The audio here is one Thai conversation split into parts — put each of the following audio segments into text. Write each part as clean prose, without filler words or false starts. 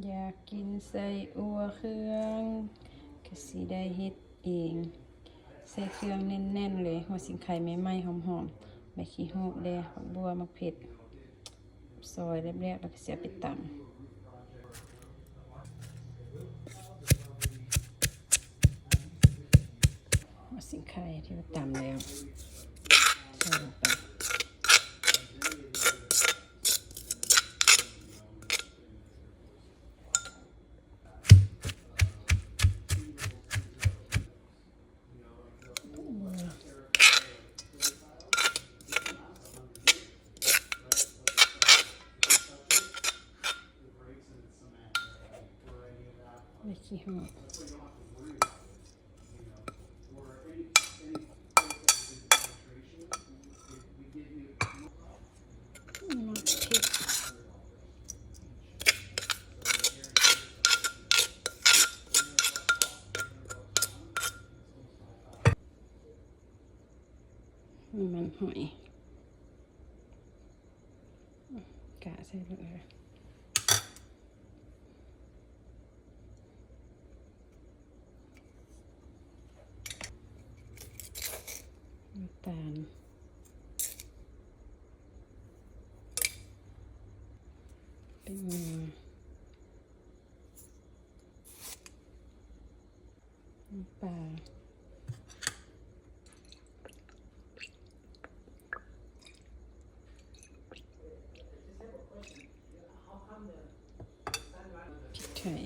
อยากกินใส่อัวเครื่องก็สิได้เฮ็ดเองใส่เครื่องแน่นๆเลยหัวสิงไข่ใหม่ๆหอมๆใบขี้หูแดงผักบัวมะเผ็ดซอยแรกๆแล้วก็เสียไปตำหัวสิงไข่ที่เราตำแล้วใส่ลงไปใบขี้หูมันหอยกะใส่เลยน้ำตาลเป็นน้ำปลาพริกไทย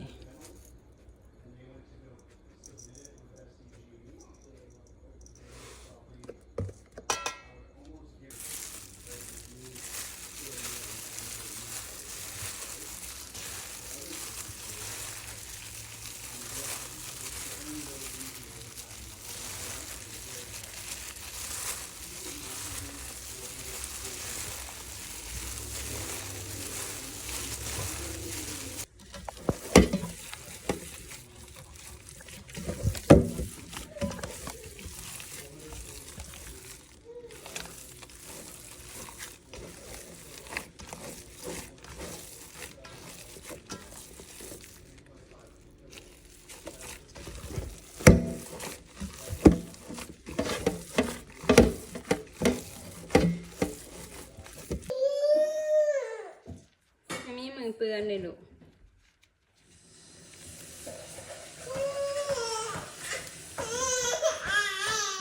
มือเปื้อนเลยลูก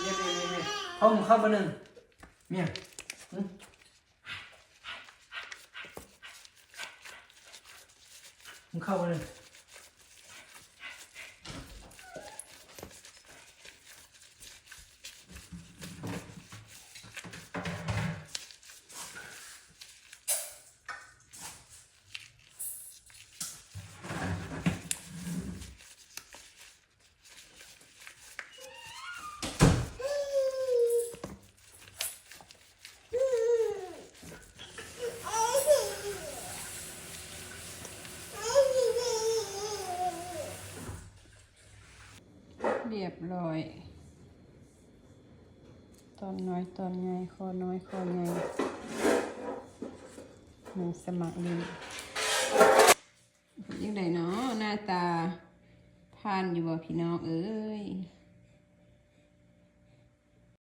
เนี่ยเข้ามาหนึ่งเนี่ยมึงเข้ามาหนึ่งเรียบร้อยตอนน้อยตอนใหญ่คอน้อยคอใหญ่มือสมัครดียังไงเนาะหน้าตาทานอยู่บ่พี่น้องเอ้ย